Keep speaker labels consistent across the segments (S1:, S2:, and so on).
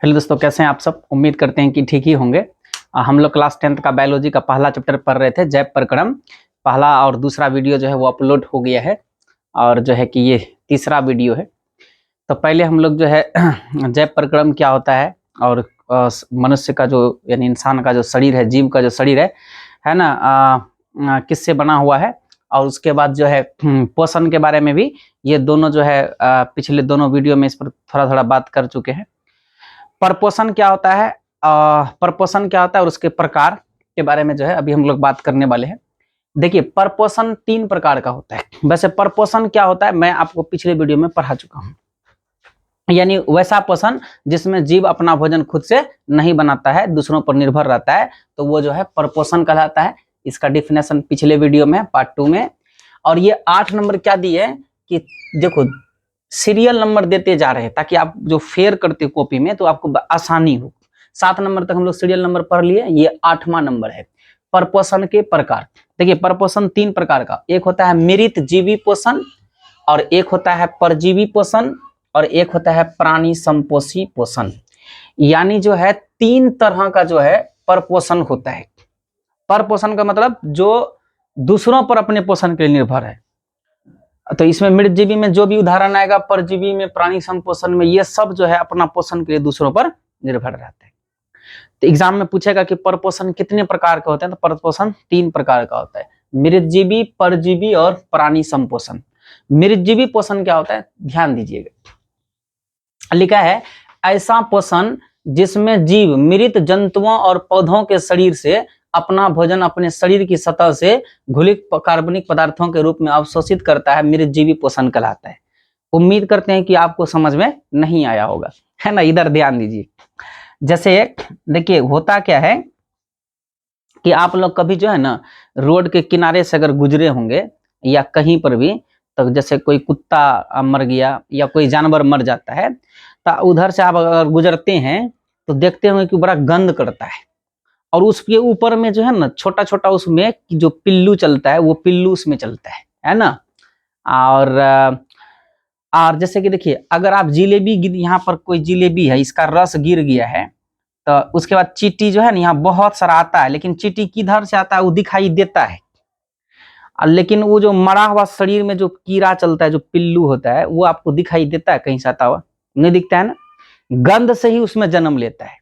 S1: Hello दोस्तों, कैसे हैं आप सब। उम्मीद करते हैं कि ठीक ही होंगे। हम लोग क्लास 10th का बायोलॉजी का पहला चैप्टर पढ़ रहे थे, जैव प्रकरण। पहला और दूसरा वीडियो जो है वो अपलोड हो गया है और जो है कि ये तीसरा वीडियो है। तो पहले हम लोग जो है जैव प्रकरण क्या होता है और मनुष्य का जो यानी इंसान का जो शरीर है, जीव का जो शरीर है ना, किससे बना हुआ है, और उसके बाद जो है पोषण के बारे में भी ये दोनों जो है पिछले दोनों वीडियो में इस पर थोड़ा थोड़ा बात कर चुके हैं। परपोषण क्या होता है, परपोषण क्या होता है और उसके प्रकार के बारे में जो है अभी हम लोग बात करने वाले हैं। देखिए, परपोषण 3 प्रकार का होता है। वैसे परपोषण क्या होता है मैं आपको पिछले वीडियो में पढ़ा चुका हूं, यानी वैसा पोषण जिसमें जीव अपना भोजन खुद से नहीं बनाता है, दूसरों पर निर्भर रहता है, तो वो जो है परपोषण कहलाता है। इसका डिफिनेशन पिछले वीडियो में पार्ट 2 में। और ये 8 नंबर क्या दिए कि देखो सीरियल नंबर देते जा रहे हैं ताकि आप जो फेयर करते हो कॉपी में तो आपको आसानी हो। 7 नंबर तक हम लोग सीरियल नंबर पढ़ लिए, ये 8वां नंबर है परपोषण के प्रकार। देखिए, परपोषण 3 प्रकार का, एक होता है मृत जीवी पोषण, और एक होता है परजीवी पोषण, और एक होता है प्राणी संपोषी पोषण। यानी जो है 3 तरह का जो है परपोषण होता है। परपोषण का मतलब जो दूसरों पर अपने पोषण के लिए निर्भर है। तो इसमें मृतजीवी में जो भी उदाहरण आएगा, परजीवी में, प्राणी संपोषण में, ये सब जो है अपना पोषण के लिए दूसरों पर निर्भर रहते हैं। तो एग्जाम में पूछेगा कि परपोषण कितने प्रकार का होता है, तो परपोषण 3 प्रकार का होता है, मृतजीवी, परजीवी और प्राणी संपोषण। मृतजीवी पोषण क्या होता है, ध्यान दीजिएगा, लिखा है ऐसा पोषण जिसमें जीव मृत जंतुओं और पौधों के शरीर से अपना भोजन अपने शरीर की सतह से घुलित कार्बनिक पदार्थों के रूप में अवशोषित करता है, मृतजीवी पोषण कहलाता है। उम्मीद करते हैं कि आपको समझ में नहीं आया होगा, है ना। इधर ध्यान दीजिए। जैसे देखिए होता क्या है कि आप लोग कभी जो है ना रोड के किनारे से अगर गुजरे होंगे या कहीं पर भी, तो जैसे कोई कुत्ता मर गया या कोई जानवर मर जाता है, तो उधर से आप अगर गुजरते हैं तो देखते होंगे कि बड़ा गंध करता है, और उसके ऊपर में जो है ना छोटा छोटा उसमें जो पिल्लू चलता है वो पिल्लू उसमें चलता है ना। और जैसे कि देखिए, अगर आप जिलेबी, यहाँ पर कोई जिलेबी है, इसका रस गिर गया है, तो उसके बाद चींटी जो है ना यहाँ बहुत सारा आता है, लेकिन चींटी किधर से आता है वो दिखाई देता है, लेकिन वो जो मरा हुआ शरीर में जो कीड़ा चलता है, जो पिल्लू होता है, वो आपको दिखाई देता है कहीं से आता हुआ? नहीं दिखता है ना। गंध से ही उसमें जन्म लेता है।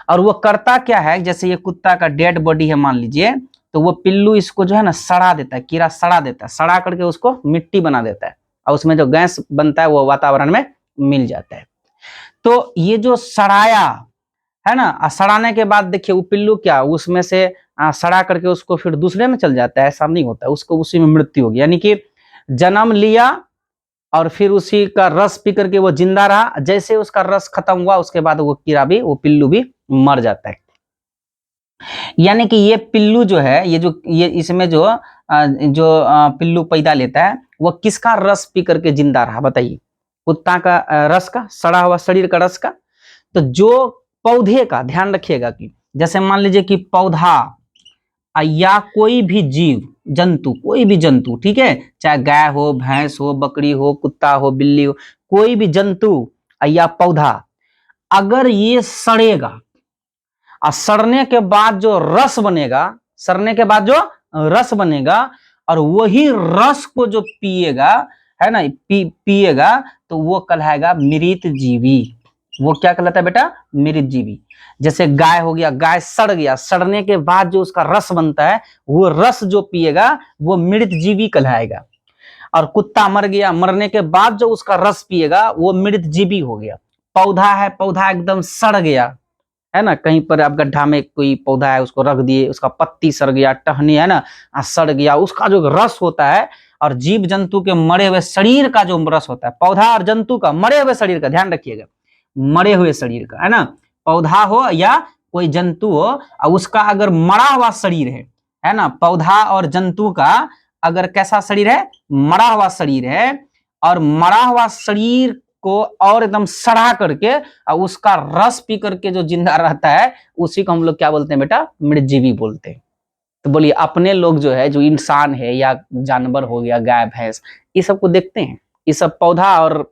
S1: और वो करता क्या है, जैसे ये कुत्ता का डेड बॉडी है मान लीजिए, तो वो पिल्लू इसको जो है ना सड़ा देता है, कीड़ा सड़ा देता है, सड़ा करके उसको मिट्टी बना देता है, और उसमें जो गैस बनता है वो वातावरण में मिल जाता है। तो ये जो सड़ाया है ना, सड़ाने के बाद देखिए वो पिल्लू क्या उसमें से सड़ा करके उसको फिर दूसरे में चल जाता है, ऐसा नहीं होता है, उसको उसी में मृत्यु होगी। यानी कि जन्म लिया और फिर उसी का रस पी करके वो जिंदा रहा, जैसे उसका रस खत्म हुआ उसके बाद वो कीड़ा भी, वो पिल्लू भी मर जाता है। यानी कि ये पिल्लू जो है, ये इसमें जो पिल्लू पैदा लेता है वो किसका रस पी करके जिंदा रहा, बताइए? कुत्ता का रस का, सड़ा हुआ शरीर का रस का। तो जो पौधे का, ध्यान रखिएगा कि जैसे मान लीजिए कि पौधा या कोई भी जीव जंतु, कोई भी जंतु, ठीक है, चाहे गाय हो, भैंस हो, बकरी हो, कुत्ता हो, बिल्ली हो, कोई भी जंतु या पौधा, अगर ये सड़ेगा और सड़ने के बाद जो रस बनेगा, सड़ने के बाद जो रस बनेगा, और वही रस को जो पिएगा, है ना, पिएगा, तो वो कहलाएगा मृत जीवी। वो क्या कहलाता है बेटा? मृत जीवी। जैसे गाय हो गया, गाय सड़ गया, सड़ने के बाद जो उसका रस बनता है, वो रस जो पिएगा वो मृत जीवी कहलाएगा। और कुत्ता मर गया, मरने के बाद जो उसका रस पिएगा वो मृत जीवी हो गया। पौधा है, पौधा एकदम सड़ गया, है ना, कहीं पर आप गड्ढा में कोई पौधा है उसको रख दिए, उसका पत्ती सड़ गया, टहनी है ना सड़ गया, उसका जो रस होता है, और जीव जंतु के मरे हुए शरीर का जो रस होता है, पौधा और जंतु का मरे हुए शरीर का, ध्यान रखिएगा, मरे हुए शरीर का, है ना, पौधा हो या कोई जंतु हो, और उसका अगर मरा हुआ शरीर है ना, पौधा और जंतु का अगर कैसा शरीर है, मरा हुआ शरीर है, और मरा हुआ शरीर को और एकदम सड़ा करके और उसका रस पी करके जो जिंदा रहता है, उसी को हम लोग क्या बोलते हैं बेटा? मृतजीवी बोलते हैं। तो बोलिए, अपने लोग जो है, जो इंसान है या जानवर हो गया, गाय भैंस, ये सबको देखते हैं, ये सब पौधा और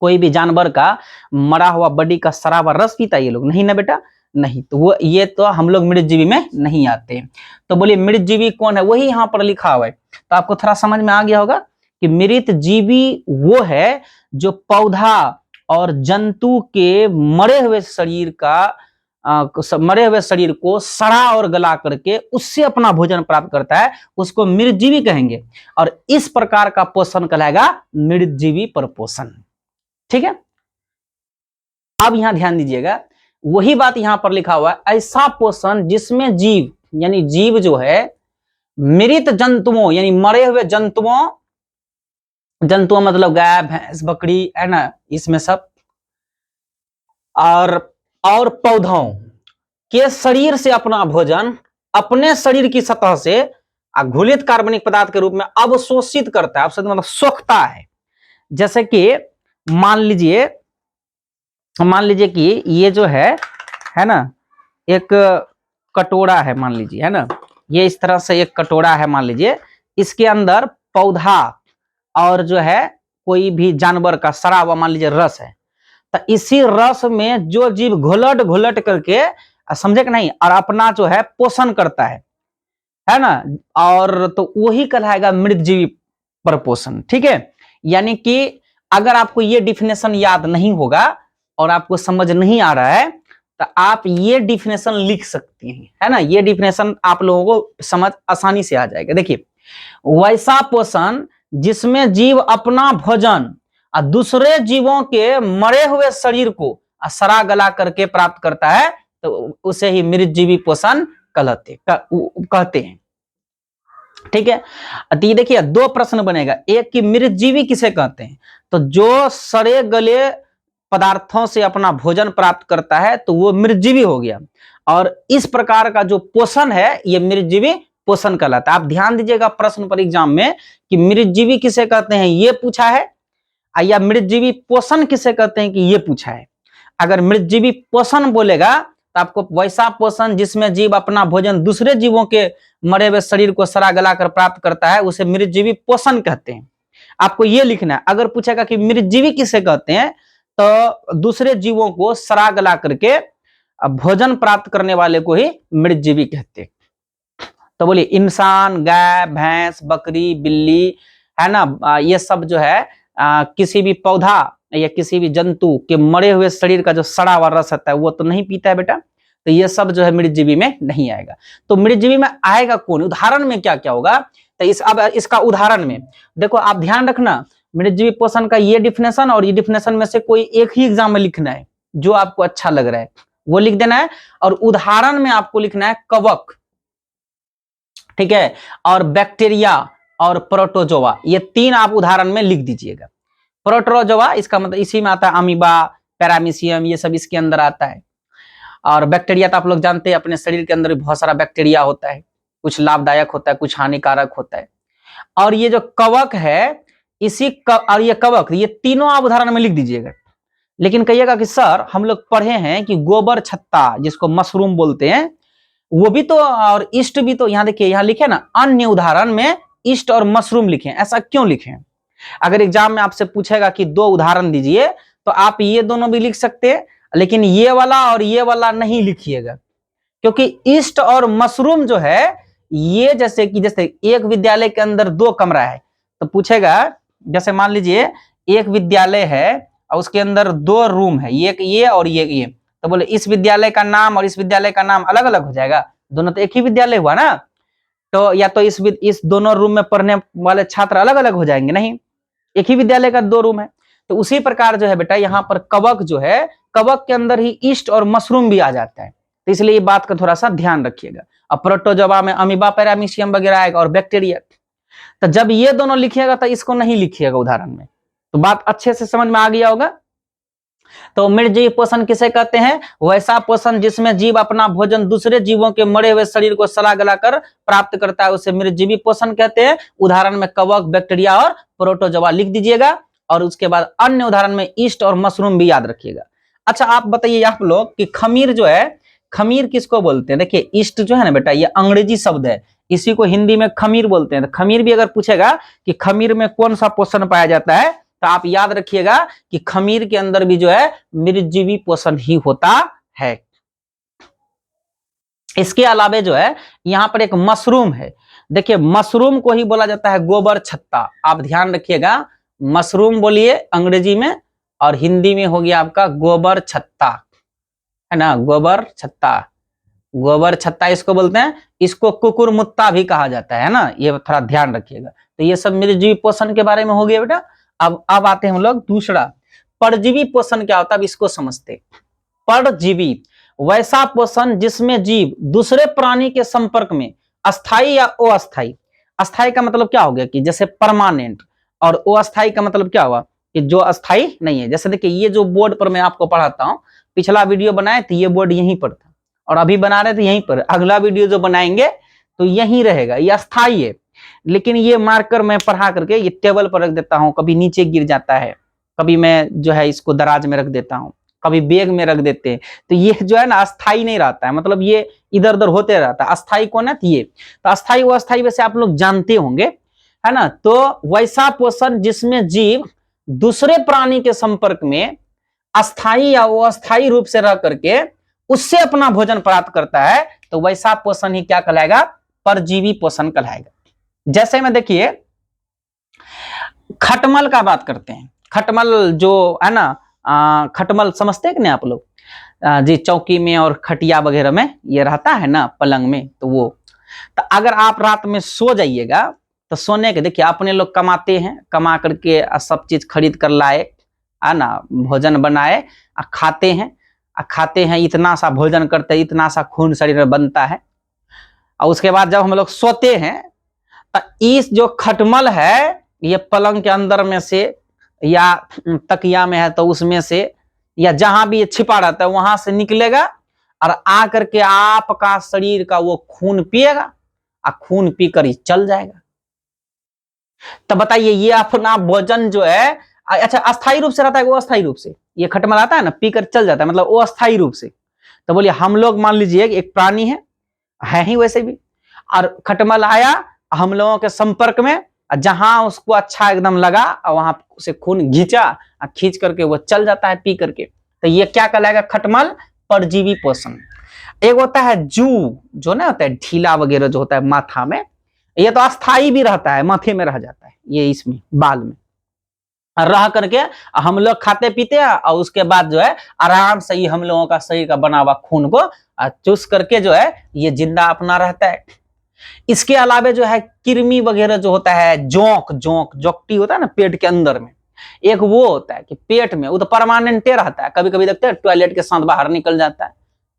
S1: कोई भी जानवर का मरा हुआ बॉडी का सड़ा हुआ रस पीता है ये लोग? नहीं ना बेटा, नहीं। तो वो ये तो हम लोग मृतजीवी में नहीं आते। तो बोलिए मृतजीवी कौन है? वही यहाँ पर लिखा हुआ है। तो आपको थोड़ा समझ में आ गया होगा कि मृतजीवी वो है जो पौधा और जंतु के मरे हुए शरीर का मरे हुए शरीर को सड़ा और गला करके उससे अपना भोजन प्राप्त करता है, उसको मृतजीवी कहेंगे। और इस प्रकार का पोषण कहलाएगा मृतजीवी परपोषण। ठीक है, अब यहां ध्यान दीजिएगा, वही बात यहां पर लिखा हुआ है, ऐसा पोषण जिसमें जीव, यानी जीव जो है मृत जंतुओं यानी मरे हुए जंतुओं मतलब गाय भैंस बकरी है ना, इसमें सब, और पौधों के शरीर से अपना भोजन अपने शरीर की सतह से घुलित कार्बनिक पदार्थ के रूप में अवशोषित करता है, अवशोषित मतलब सोखता है। जैसे कि मान लीजिए कि ये जो है ना, एक कटोरा है मान लीजिए, है ना, ये इस तरह से एक कटोरा है मान लीजिए, इसके अंदर पौधा और जो है कोई भी जानवर का सड़ा हुआ मान लीजिए रस है। तो इसी रस में जो जीव घुलट घुलट करके, समझे कि नहीं, और अपना जो है पोषण करता है ना, और तो वही कहलाएगा मृतजीवी परपोषण। ठीक है, यानी कि अगर आपको ये डिफिनेशन याद नहीं होगा और आपको समझ नहीं आ रहा है तो आप ये डिफिनेशन लिख सकती हैं, है ना, ये डिफिनेशन आप लोगों को समझ आसानी से आ जाएगा। देखिए, वैसा पोषण जिसमें जीव अपना भोजन दूसरे जीवों के मरे हुए शरीर को सड़ा गला करके प्राप्त करता है, तो उसे ही मृतजीवी पोषण कहते हैं। ठीक है, तो ये देखिए दो प्रश्न बनेगा, एक कि मृतजीवी किसे कहते हैं, तो जो सड़े गले पदार्थों से अपना भोजन प्राप्त करता है तो वो मृतजीवी हो गया, और इस प्रकार का जो पोषण है ये मृतजीवी पोषण कहलाता है। आप ध्यान दीजिएगा प्रश्न पर एग्जाम में कि मृतजीवी किसे कहते हैं ये पूछा है, या मृतजीवी पोषण किसे कहते हैं कि ये पूछा है। अगर मृतजीवी पोषण बोलेगा तो आपको वैसा पोषण जिसमें जीव अपना भोजन दूसरे जीवों के मरे हुए शरीर को सड़ा गला कर प्राप्त करता है उसे मृतजीवी पोषण कहते हैं, आपको ये लिखना है। अगर पूछेगा कि मृतजीवी किसे कहते हैं तो दूसरे जीवों को सड़ा गला करके भोजन प्राप्त करने वाले को ही मृतजीवी कहते हैं। तो बोलिए इंसान, गाय भैंस बकरी बिल्ली, है ना, ये सब जो है किसी भी पौधा या किसी भी जंतु के मरे हुए शरीर का जो सड़ा हुआ रस होता है वो तो नहीं पीता है बेटा, तो ये सब जो है मृतजीवी में नहीं आएगा। तो मृतजीवी में आएगा कौन, उदाहरण में क्या क्या होगा, तो अब इसका उदाहरण में देखो, आप ध्यान रखना, मृतजीवी पोषण का ये डिफिनेशन और ये डिफिनेशन में से कोई एक ही एग्जाम में लिखना है, जो आपको अच्छा लग रहा है वो लिख देना है, और उदाहरण में आपको लिखना है कवक, ठीक है, और बैक्टीरिया और प्रोटोजोआ, ये तीन आप उदाहरण में लिख दीजिएगा। प्रोटोजोआ इसका मतलब इसी में आता है, अमीबा पैरामीशियम ये सब इसके अंदर आता है, और बैक्टीरिया तो आप लोग जानते हैं अपने शरीर के अंदर बहुत सारा बैक्टीरिया होता है, कुछ लाभदायक होता है कुछ हानिकारक होता है। और ये जो कवक है और ये कवक, ये तीनों आप उदाहरण में लिख दीजिएगा। लेकिन कहिएगा कि सर हम लोग पढ़े हैं कि गोबर छत्ता जिसको मशरूम बोलते हैं वो भी तो, और ईस्ट भी तो, यहाँ देखिए यहाँ लिखे ना, अन्य उदाहरण में ईस्ट और मशरूम लिखे, ऐसा क्यों लिखे? अगर एग्जाम में आपसे पूछेगा कि दो उदाहरण दीजिए तो आप ये दोनों भी लिख सकते हैं, लेकिन ये वाला और ये वाला नहीं लिखिएगा, क्योंकि ईस्ट और मशरूम जो है ये जैसे एक विद्यालय के अंदर दो कमरा है तो पूछेगा, जैसे मान लीजिए एक विद्यालय है और उसके अंदर दो रूम है, एक ये और ये, तो बोले इस विद्यालय का नाम और इस विद्यालय का नाम अलग अलग हो जाएगा, दोनों तो एक ही विद्यालय हुआ ना, तो या तो इस दोनों रूम में पढ़ने वाले छात्र अलग अलग हो जाएंगे, नहीं, एक ही विद्यालय का दो रूम है। तो उसी प्रकार जो है बेटा यहाँ पर कवक जो है, कवक के अंदर ही ईस्ट और मशरूम भी आ जाता है, तो इसलिए ये बात का थोड़ा सा ध्यान रखिएगा। और प्रोटोजोआ में अमीबा पैरामीशियम वगैरह आएगा और बैक्टीरिया, तो जब ये दोनों लिखिएगा तो इसको नहीं लिखिएगा उदाहरण में। तो बात अच्छे से समझ में आ गया होगा। तो मृतजीवी पोषण किसे कहते हैं? वैसा पोषण जिसमें जीव अपना भोजन दूसरे जीवों के मरे हुए शरीर को सड़ा गला कर प्राप्त करता है उसे मृतजीवी पोषण कहते हैं। उदाहरण में कवक, बैक्टीरिया और प्रोटोजोआ लिख दीजिएगा, और उसके बाद अन्य उदाहरण में ईस्ट और मशरूम भी याद रखिएगा। अच्छा आप बताइए आप लोग कि खमीर जो है, खमीर किसको बोलते हैं? देखिए ईस्ट जो है ना बेटा ये अंग्रेजी शब्द है, इसी को हिंदी में खमीर बोलते हैं। तो खमीर भी अगर पूछेगा कि खमीर में कौन सा पोषण पाया जाता है तो आप याद रखिएगा कि खमीर के अंदर भी जो है मृतजीवी पोषण ही होता है। इसके अलावे जो है यहाँ पर एक मशरूम है। देखिए मशरूम को ही बोला जाता है गोबर छत्ता। आप ध्यान रखिएगा, मशरूम बोलिए अंग्रेजी में और हिंदी में हो गया आपका गोबर छत्ता, है ना, गोबर छत्ता। गोबर छत्ता इसको बोलते हैं। इसको कुकुरमुत्ता भी कहा जाता है ना, ये थोड़ा ध्यान रखिएगा। तो ये सब मृतजीवी पोषण के बारे में हो गया बेटा। अब आते हैं हम लोग दूसरा, परजीवी पोषण क्या होता है, अब इसको समझते। परजीवी वैसा पोषण जिसमें जीव दूसरे प्राणी के संपर्क में अस्थाई या अस्थाई, अस्थाई का मतलब क्या हो गया कि जैसे परमानेंट, और अस्थाई का मतलब क्या हुआ कि जो अस्थाई नहीं है। जैसे देखिए ये जो बोर्ड पर मैं आपको पढ़ाता हूं, पिछला वीडियो बनाए थे ये बोर्ड यहीं पर था और अभी बना रहे थे यहीं पर। अगला वीडियो जो बनाएंगे तो यहीं रहेगा, ये अस्थाई है। लेकिन ये मार्कर मैं पढ़ा करके ये टेबल पर रख देता हूं, कभी नीचे गिर जाता है, कभी मैं जो है इसको दराज में रख देता हूं, कभी बैग में रख देते हैं। तो ये जो है ना अस्थाई नहीं रहता है, मतलब ये इधर उधर होते रहता है। अस्थाई कौन है? ये तो अस्थाई वो अस्थाई वैसे आप लोग जानते होंगे, है ना। तो वैसा पोषण जिसमें जीव दूसरे प्राणी के संपर्क में अस्थाई या वो अस्थाई रूप से रह करके उससे अपना भोजन प्राप्त करता है, तो वैसा पोषण ही क्या कहलाएगा? परजीवी पोषण कहलाएगा। जैसे में देखिए खटमल का बात करते हैं। खटमल जो है ना, खटमल समझते हैं कि नहीं आप लोग? जी, चौकी में और खटिया वगैरह में ये रहता है ना, पलंग में। तो वो तो अगर आप रात में सो जाइएगा तो सोने के देखिए अपने लोग कमाते हैं, कमा करके सब चीज खरीद कर लाए, है ना, भोजन बनाए, खाते हैं, इतना सा भोजन करते हैं, इतना सा खून शरीर में बनता है। और उसके बाद जब हम लोग सोते हैं तो इस जो खटमल है ये पलंग के अंदर में से या तकिया में है तो उसमें से या जहां भी ये छिपा रहता है वहां से निकलेगा और आ करके आपका शरीर का वो खून पिएगा और खून पीकर ही चल जाएगा। तो बताइए ये अपना भोजन जो है, अच्छा अस्थाई रूप से रहता है वो अस्थाई रूप से ये खटमल आता है ना, पीकर चल जाता है, मतलब वो अस्थाई रूप से। तो बोलिए हम लोग मान लीजिए एक प्राणी है ही वैसे भी, और खटमल आया हम लोगों के संपर्क में, जहां उसको अच्छा एकदम लगा और वहां से खून खींच करके वो चल जाता है पी करके। तो ये क्या कहलाएगा? खटमल परजीवी पोषण। एक होता है जू, जो ना होता है ढीला वगैरह जो होता है माथा में, ये तो अस्थाई भी रहता है, माथे में रह जाता है, ये इसमें बाल में रह करके हम लोग खाते पीते हैं और उसके बाद जो है आराम से ही हम लोगों का शरीर का बना हुआ खून को चूस करके जो है ये जिंदा अपना रहता है। इसके अलावे जो है कृमि वगैरह जो होता है, जोंकटी होता है ना पेट के अंदर में, एक वो होता है कि पेट में वो तो परमानेंटे रहता है, कभी कभी देखते हैं टॉयलेट के साथ बाहर निकल जाता है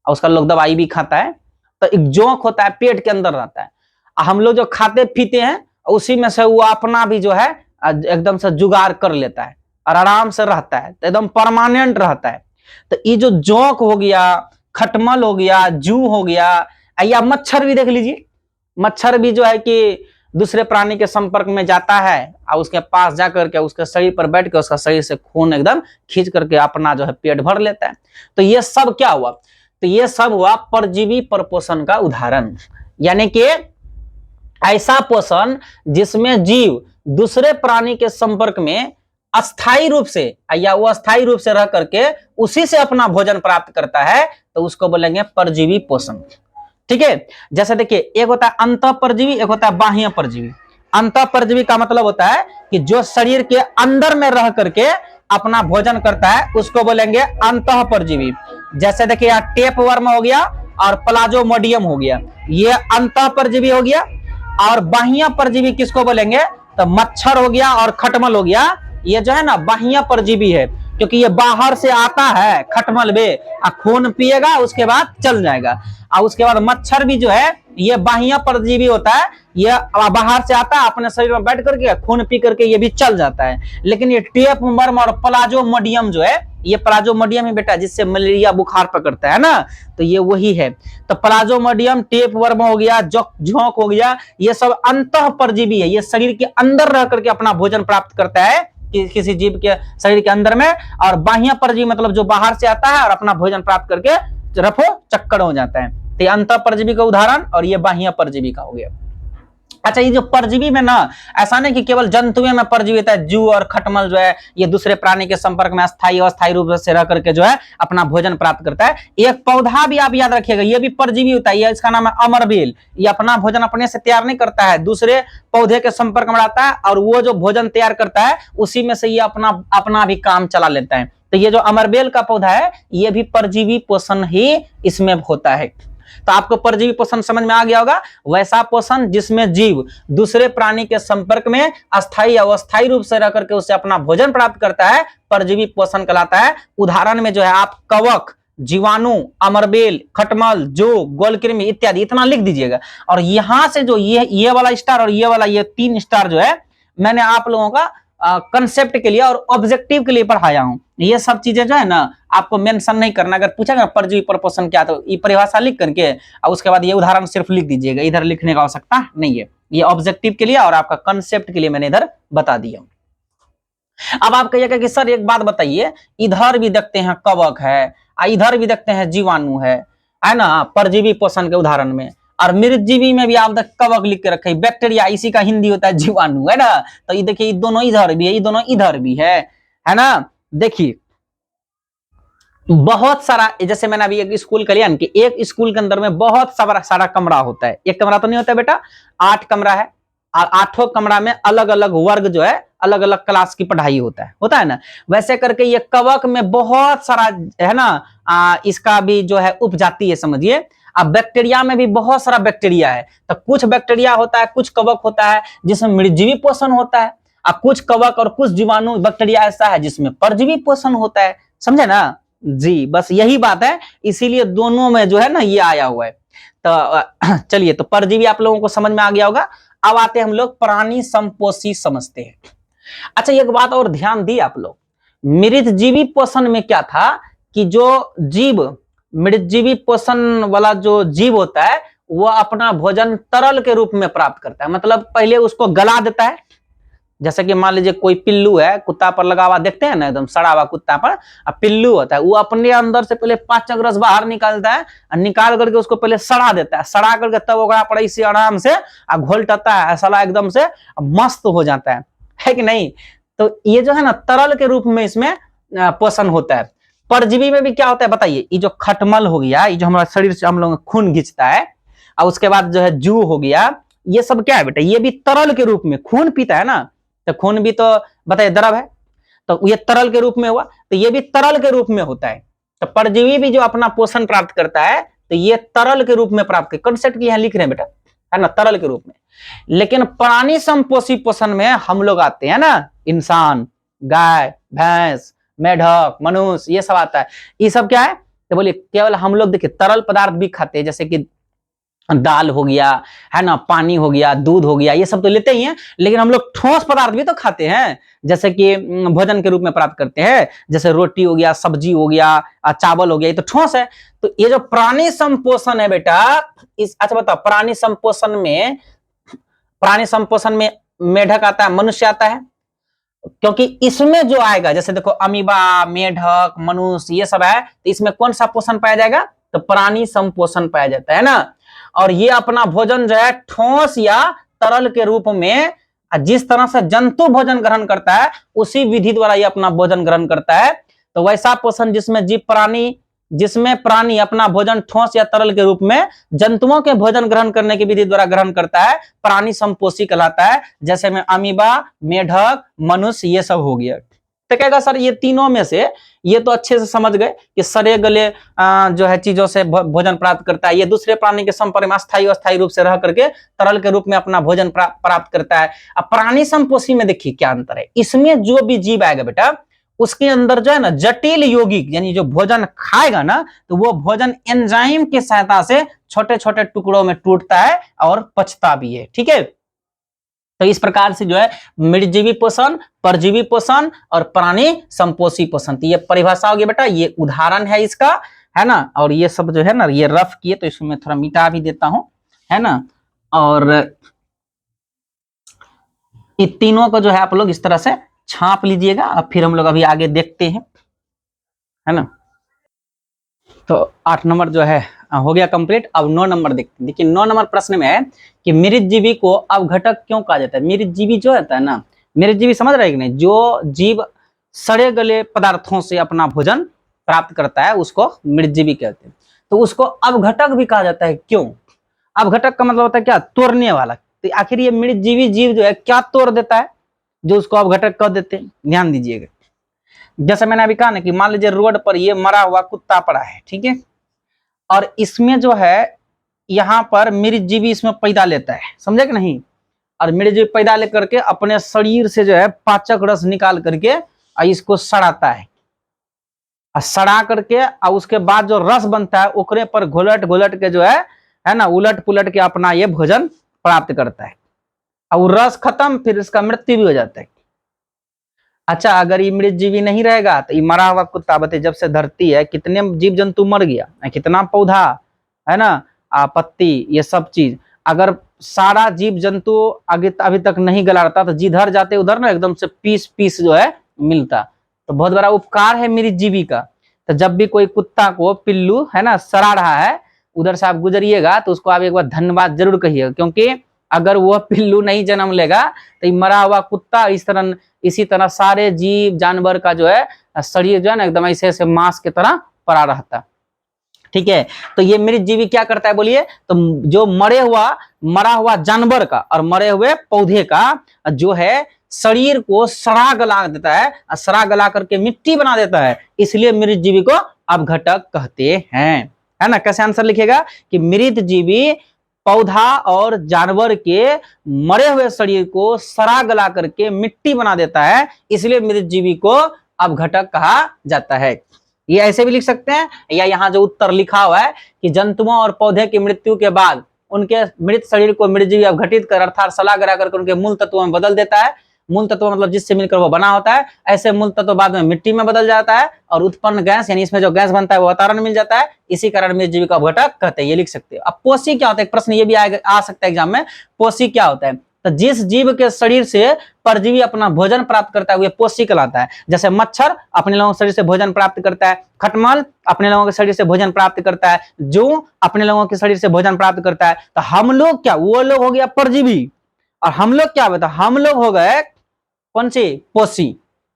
S1: और उसका लोग दवाई भी खाता है। तो एक जोंक होता है पेट के अंदर रहता है, हम लोग जो खाते पीते हैं उसी में से वो अपना भी जो है एकदम से जुगाड़ कर लेता है और आराम से रहता है, तो एकदम परमानेंट रहता है। तो ये जो जोंक हो गया, खटमल हो गया, जू हो गया, या मच्छर भी देख लीजिए, मच्छर भी जो है कि दूसरे प्राणी के संपर्क में जाता है और उसके पास जाकर के उसके शरीर पर बैठ के उसका शरीर से खून एकदम खींच करके अपना जो है पेट भर लेता है। तो ये सब क्या हुआ? तो ये सब हुआ परजीवी परपोषण का उदाहरण, यानी कि ऐसा पोषण जिसमें जीव दूसरे प्राणी के संपर्क में अस्थाई रूप से या वो अस्थाई रूप से रह करके उसी से अपना भोजन प्राप्त करता है, तो उसको बोलेंगे परजीवी पोषण। ठीक है, जैसे देखिए एक होता है अंतः परजीवी, एक होता है बाह्य परजीवी। अंतः परजीवी का मतलब होता है कि जो शरीर के अंदर में रह करके अपना भोजन करता है उसको बोलेंगे अंतः परजीवी। जैसे देखिए यहाँ टेप वर्म हो गया और प्लाज्मोडियम हो गया, ये अंतः परजीवी हो गया। और बाह्य परजीवी किसको बोलेंगे? तो मच्छर हो गया और खटमल हो गया, ये जो है ना बाह्य परजीवी है, क्योंकि ये बाहर से आता है खटमल में, खून पिएगा उसके बाद चल जाएगा। और उसके बाद मच्छर भी जो है ये बाह्य परजीवी होता है, ये बाहर से आता है अपने शरीर में बैठ करके खून पी करके ये भी चल जाता है। लेकिन ये टेप वर्म और प्लाज्मोडियम जो है, ये प्लाज्मोडियम ही बेटा जिससे मलेरिया बुखार पकड़ता है ना, तो ये वही है। तो प्लाज्मोडियम, टेप वर्म हो गया, झोंक हो गया, ये सब अंतः परजीवी है, ये शरीर के अंदर रह करके अपना भोजन प्राप्त करता है किसी जीव के शरीर के अंदर में। और बाह्य परजीवी मतलब जो बाहर से आता है और अपना भोजन प्राप्त करके रफो चक्कर हो जाता है। तो ये अंतः परजीवी का उदाहरण और ये बाह्य परजीवी का हो गया। अच्छा, ये जो परजीवी में ना, ऐसा नहीं कि केवल जंतुओं में परजीवी होता है। जू और खटमल जो है ये दूसरे प्राणी के संपर्क में अस्थायी और अस्थायी रूप से रह करके जो है अपना भोजन प्राप्त करता है। एक पौधा भी आप याद रखिएगा, ये भी परजीवी होता है, ये इसका नाम है अमरबेल। ये अपना भोजन अपने से तैयार नहीं करता है, दूसरे पौधे के संपर्क में आता है और वो जो भोजन तैयार करता है उसी में से ये अपना अपना भी काम चला लेता है। तो ये जो अमरबेल का पौधा है ये भी परजीवी पोषण ही इसमें होता है। तो आपको परजीवी पोषण समझ में आ गया होगा। वैसा पोषण जिसमें जीव दूसरे प्राणी के संपर्क में अस्थायी अवस्थायी रूप से रह करके उससे अपना भोजन प्राप्त करता है, परजीवी पोषण कहलाता है। उदाहरण में जो है आप कवक, जीवाणु, अमरबेल, खटमल, जो गोलकृमि इत्यादि इतना लिख दीजिएगा। और यहां से जो ये वाला स्टार और ये वाला, ये 3 स्टार जो है मैंने आप लोगों का कंसेप्ट के लिए और ऑब्जेक्टिव के लिए पढ़ाया हूं। ये सब चीजें जो है ना आपको मेंशन नहीं करना। अगर पूछेगा परजीवी प्रपोषण क्या, तो ये परिभाषा लिख करके और उसके बाद ये उदाहरण सिर्फ लिख दीजिएगा, इधर लिखने का आवश्यकता नहीं है। ये ऑब्जेक्टिव के लिए और आपका कंसेप्ट के लिए मैंने इधर बता दिया। अब आप कहिएगा कि सर एक बात बताइए, इधर भी देखते हैं कवक है, इधर भी देखते हैं जीवाणु है ना परजीवी पोषण के उदाहरण में, और मृतजीवी में भी आप कवक लिख के रखे, बैक्टीरिया इसी का हिंदी होता है जीवाणु, है ना। तो ये देखिए दोनों इधर भी है, ये दोनों इधर भी है ना। देखिए बहुत सारा, जैसे मैंने अभी एक स्कूल का लिया कि एक स्कूल के अंदर में बहुत सारा कमरा होता है। एक कमरा तो नहीं होता बेटा, 8 कमरा है और 8 कमरा में अलग अलग वर्ग जो है अलग अलग क्लास की पढ़ाई होता है ना। वैसे करके ये कवक में बहुत सारा है ना, इसका भी जो है उपजाति है समझिए। अब बैक्टीरिया में भी बहुत सारा बैक्टीरिया है, तो कुछ बैक्टीरिया होता है, कुछ कवक होता है जिसमें मृतजीवी पोषण होता है, और कुछ कवक और कुछ जीवाणु बैक्टीरिया ऐसा है जिसमें परजीवी पोषण होता है, समझे ना जी। बस यही बात है, इसीलिए दोनों में जो है ना ये आया हुआ है। तो चलिए, तो परजीवी आप लोगों को समझ में आ गया होगा। अब आते हैं हम लोग प्राणी संपोषी समझते हैं। अच्छा, एक बात और ध्यान दी आप लोग, मृतजीवी पोषण में क्या था कि जो जीव मृतजीवी पोषण वाला जो जीव होता है वो अपना भोजन तरल के रूप में प्राप्त करता है। मतलब पहले उसको गला देता है, जैसे कि मान लीजिए कोई पिल्लू है, कुत्ता पर लगा हुआ देखते हैं ना, एकदम सड़ा हुआ कुत्ता पर पिल्लू होता है, वो अपने अंदर से पहले पाचक रस बाहर निकालता है और निकाल करके उसको पहले सड़ा देता है, सड़ा करके तब ओकरा पर इसे आराम से घोलटाता है, सला एकदम से मस्त हो जाता है कि नहीं। तो ये जो है ना तरल के रूप में इसमें पोषण होता है। परजीवी में भी क्या होता है बताइए, ये जो खटमल हो गया, ये जो हमारा शरीर से हम लोग खून खींचता है, और उसके बाद जो है जू हो गया, ये सब क्या है बेटा, ये भी तरल के रूप में खून पीता है ना। तो खून भी तो बताइए द्रव है, तो ये तरल के रूप में हुआ, तो ये भी तरल के रूप में होता है। तो परजीवी भी जो अपना पोषण प्राप्त करता है तो ये तरल के रूप में प्राप्त, कंसेप्ट की यहां लिख रहे हैं बेटा, है ना, तरल के रूप में। लेकिन प्राणी संपोषी पोषण में हम लोग आते हैं ना, इंसान, गाय, भैंस, मेढक, मनुष्य, ये सब आता है। ये सब क्या है तो बोलिए, केवल हम लोग देखिए तरल पदार्थ भी खाते हैं, जैसे कि दाल हो गया, है ना, पानी हो गया, दूध हो गया, ये सब तो लेते ही हैं। लेकिन हम लोग ठोस पदार्थ भी तो खाते हैं, जैसे कि भोजन के रूप में प्राप्त करते हैं, जैसे रोटी हो गया, सब्जी हो गया, चावल हो गया, ये तो ठोस है। तो ये जो प्राणी संपोषण है बेटा, अच्छा बताओ, प्राणी संपोषण में मेढक आता है, मनुष्य आता है, क्योंकि इसमें जो आएगा, जैसे देखो अमीबा, मेढक, मनुष्य, ये सब है, तो इसमें कौन सा पोषण पाया जाएगा, तो प्राणी संपोषण पाया जाता है ना। और ये अपना भोजन जो है ठोस या तरल के रूप में, जिस तरह से जंतु भोजन ग्रहण करता है उसी विधि द्वारा ये अपना भोजन ग्रहण करता है। तो वैसा पोषण जिसमें प्राणी अपना भोजन ठोस या तरल के रूप में जंतुओं के भोजन ग्रहण करने की विधि द्वारा ग्रहण करता है, प्राणी संपोषी कहलाता है। जैसे में अमीबा, मेढक, मनुष्य, ये सब हो गया। तो कहेगा सर ये तीनों में से ये तो अच्छे से समझ गए कि सड़े गले जो है चीजों से भोजन प्राप्त करता है, ये दूसरे प्राणी के संपर्क में अस्थायी अस्थायी रूप से रह करके तरल के रूप में अपना भोजन प्राप्त करता है। अब प्राणी संपोषी में देखिए क्या अंतर है, इसमें जो भी जीव आएगा बेटा उसके अंदर जो है ना जटिल यौगिक, यानी जो भोजन खाएगा ना तो वो भोजन एंजाइम की सहायता से छोटे छोटे टुकड़ों में टूटता है और पचता भी है, ठीक है। तो इस प्रकार से जो है मृतजीवी पोषण, परजीवी पोषण और प्राणी संपोषी पोषण, तो ये परिभाषा होगी बेटा, ये उदाहरण है इसका, है ना। और ये सब जो है ना ये रफ किए, तो इसमें थोड़ा मिटा भी देता हूं, है ना। और ये तीनों को जो है आप लोग इस तरह से छाप लीजिएगा। अब फिर हम लोग अभी आगे देखते हैं, है ना। तो 8 नंबर जो है हो गया कंप्लीट। अब 9 नंबर देखते हैं। देखिए 9 नंबर प्रश्न में है कि मृतजीवी को अवघटक क्यों कहा जाता है। मृतजीवी जो होता है ना, मृतजीवी समझ रहे हैं कि नहीं, जो जीव सड़े गले पदार्थों से अपना भोजन प्राप्त करता है उसको मृतजीवी कहते हैं। तो उसको अवघटक भी कहा जाता है। क्यों? अवघटक का मतलब होता है क्या? तोड़ने वाला। तो आखिर ये मृतजीवी जीव जो है क्या तोड़ देता है जो उसको अवघटक कह देते हैं? ध्यान दीजिएगा। जैसे मैंने अभी कहा ना कि मान लीजिए रोड पर ये मरा हुआ कुत्ता पड़ा है, ठीक है, और इसमें जो है यहाँ पर मृतजीवी इसमें पैदा लेता है, समझे कि नहीं, और मृतजीवी पैदा लेकर के अपने शरीर से जो है पाचक रस निकाल करके इसको सड़ाता है, और सड़ा करके और उसके बाद जो रस बनता है ओकरे पर घोलट घोलट के जो है ना, उलट पुलट के अपना ये भोजन प्राप्त करता है, और रस खत्म, फिर इसका मृत्यु भी हो जाता है। अच्छा, अगर ये मृतजीवी नहीं रहेगा तो ये मरा हुआ कुत्ता, बते जब से धरती है कितने जीव जंतु मर गया, कितना पौधा है ना, पत्ती, ये सब चीज, अगर सारा जीव जंतु अभी तक नहीं गला रहता तो जिधर जाते उधर ना एकदम से पीस पीस जो है मिलता। तो बहुत बड़ा उपकार है मृतजीवी का। तो जब भी कोई कुत्ता को पिल्लू है ना सड़ा रहा है, उधर से आप गुजरिएगा तो उसको आप एक बार धन्यवाद जरूर कहिएगा, क्योंकि अगर वह पिल्लू नहीं जन्म लेगा तो ये मरा हुआ कुत्ता इसी तरह सारे जीव जानवर का जो है शरीर जो है ना एकदम ऐसे ऐसे मांस की तरह पड़ा रहता। ठीक है, तो ये मृतजीवी क्या करता है बोलिए, तो जो मरा हुआ जानवर का और मरे हुए पौधे का जो है शरीर को सड़ा गला देता है, सड़ा गला करके मिट्टी बना देता है, इसलिए मृतजीवी को अवघटक कहते हैं, है ना। कैसे आंसर लिखेगा कि मृतजीवी पौधा और जानवर के मरे हुए शरीर को सड़ा गला करके मिट्टी बना देता है, इसलिए मृतजीवी को अवघटक कहा जाता है। ये ऐसे भी लिख सकते हैं, या यहाँ जो उत्तर लिखा हुआ है कि जंतुओं और पौधे की मृत्यु के बाद उनके मृत शरीर को मृतजीवी अवघटित कर अर्थात सड़ा गला करके उनके मूल तत्वों में बदल देता है। मूल तत्व मतलब जिससे मिलकर वो बना होता है, ऐसे मूल तत्व बाद में मिट्टी में बदल जाता है और उत्पन्न गैस यानी इसमें जो गैस बनता है वो वातावरण मिल जाता है, इसी कारण मृतजीवी का अवघटक कहते हैं। ये लिख सकते हो। अब पोषी क्या होता है, प्रश्न ये भी आ सकता है एग्जाम में, पोषी क्या होता है, तो जिस जीव के शरीर से परजीवी अपना भोजन प्राप्त करता है वो पोषी कहलाता है। जैसे मच्छर अपने लोगों के शरीर से भोजन प्राप्त करता है, खटमल अपने लोगों के शरीर से भोजन प्राप्त करता है, जू अपने लोगों के शरीर से भोजन प्राप्त करता है। तो हम लोग क्या, वो लोग हो गया परजीवी, और हम लोग क्या होता, हम लोग हो गए कौन सी, पोषी,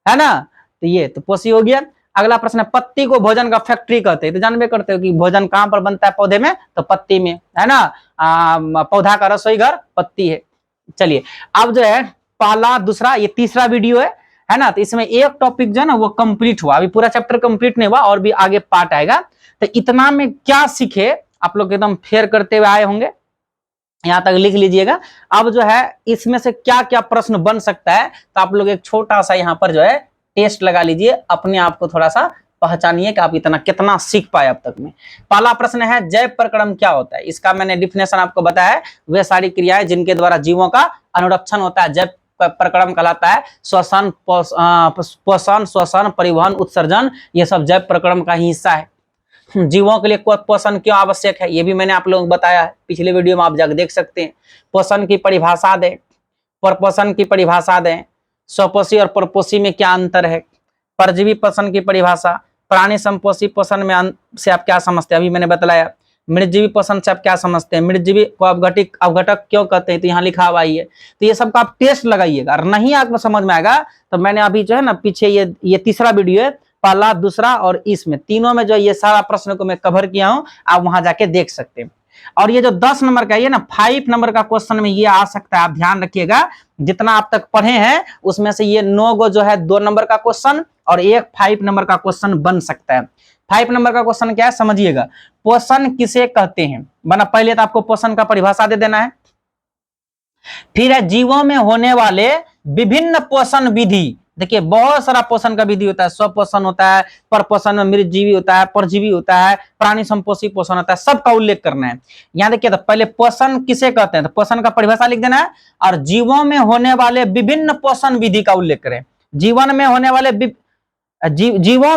S1: है ना। तो ये तो पोषी हो गया। अगला प्रश्न है, पत्ती को भोजन का फैक्ट्री कहते हैं। तो जानबे करते हो कि भोजन कहां पर बनता है पौधे में, तो पत्ती में, है ना। पौधा का रसोई घर पत्ती है। चलिए अब जो है पहला दूसरा ये तीसरा वीडियो है ना, तो इसमें एक टॉपिक जो है ना वो कंप्लीट हुआ, अभी पूरा चैप्टर कंप्लीट नहीं हुआ और भी आगे पार्ट आएगा। तो इतना में क्या सीखे आप लोग एकदम फेयर करते हुए आए होंगे, यहां तक लिख लीजिएगा। अब जो है इसमें से क्या क्या प्रश्न बन सकता है, तो आप लोग एक छोटा सा यहाँ पर जो है टेस्ट लगा लीजिए, अपने आप को थोड़ा सा पहचानिए कि आप इतना कितना सीख पाए अब तक में। पहला प्रश्न है, जैव प्रक्रम क्या होता है। इसका मैंने डिफिनेशन आपको बताया है, वे सारी क्रियाएं जिनके द्वारा जीवों का अनुरक्षण होता है जैव प्रक्रम कहलाता है। श्वसन, पोषण, श्वसन, परिवहन, उत्सर्जन, ये सब जैव प्रक्रम का ही हिस्सा है। जीवों के लिए पोषण क्यों आवश्यक है ये भी मैंने आप लोगों को बताया है, पिछले वीडियो में आप जाकर देख सकते हैं। पोषण की परिभाषा दें, परपोषण की परिभाषा दें, स्वपोषी और परपोषी में क्या अंतर है, परजीवी पोषण की परिभाषा, प्राणी संपोषी पोषण में से आप क्या समझते हैं अभी मैंने बताया, मृतजीवी पोषण से आप क्या समझते हैं, मृतजीवी को अवघटक क्यों कहते हैं, तो यहाँ लिखा हुआ ही है। तो ये सबका आप टेस्ट लगाइएगा, और नहीं आपको समझ में आएगा तो मैंने अभी जो है ना पीछे ये तीसरा वीडियो है, पहला दूसरा और इसमें तीनों में जो ये सारा प्रश्न को मैं कवर किया हूं, आप वहां जाके देख सकते हैं। और ये जो 10 नंबर का ये ना 5 नंबर का क्वेश्चन में ये आ सकता है, आप ध्यान रखिएगा। जितना आप तक पढ़े हैं उसमें से ये 9 गो जो है 2 नंबर का क्वेश्चन और एक 5 नंबर का क्वेश्चन बन सकता है। 5 नंबर का क्वेश्चन क्या है समझिएगा, पोषण किसे कहते हैं, बना पहले तो आपको पोषण का परिभाषा दे देना है, फिर है जीवों में होने वाले विभिन्न पोषण विधि। देखिए बहुत सारा पोषण का विधि होता है, स्वपोषण होता है, परपोषण में मृतजीवी होता है, परजीवी होता है, प्राणी संपोषी पोषण होता है, सबका उल्लेख करना है। यहाँ देखिए तो पहले पोषण किसे कहते हैं, तो पोषण का परिभाषा लिख देना है, और जीवों में होने वाले विभिन्न पोषण विधि का उल्लेख करें। जीवन में होने वाले जीवों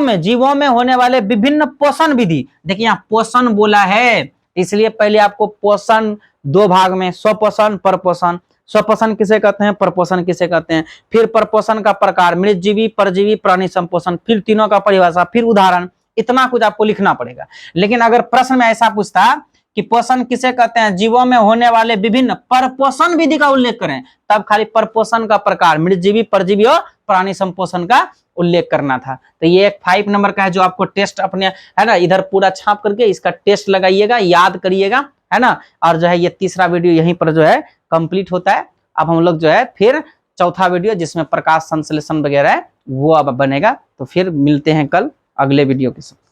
S1: में होने वाले विभिन्न पोषण विधि। देखिए यहाँ पोषण बोला है, इसलिए पहले आपको पोषण 2 भाग में, स्वपोषण, परपोषण। स्वपोषण किसे कहते हैं, परपोषण किसे कहते हैं, फिर परपोषण का प्रकार, मृतजीवी, परजीवी, प्राणी संपोषण, फिर तीनों का परिभाषा, फिर उदाहरण, इतना कुछ आपको लिखना पड़ेगा। लेकिन अगर प्रश्न में ऐसा पूछता कि पोषण किसे कहते हैं, जीवों में होने वाले विभिन्न परपोषण विधि का उल्लेख करें, तब खाली परपोषण का प्रकार, मृतजीवी, परजीवी और प्राणी संपोषण का उल्लेख करना था। तो ये एक 5 नंबर का है जो आपको टेस्ट अपने है ना इधर पूरा छाप करके इसका टेस्ट लगाइएगा, याद करिएगा, है ना। और जो है ये तीसरा वीडियो यहीं पर जो है कंप्लीट होता है। अब हम लोग जो है फिर चौथा वीडियो जिसमें प्रकाश संश्लेषण वगैरह है वो अब बनेगा। तो फिर मिलते हैं कल अगले वीडियो के साथ।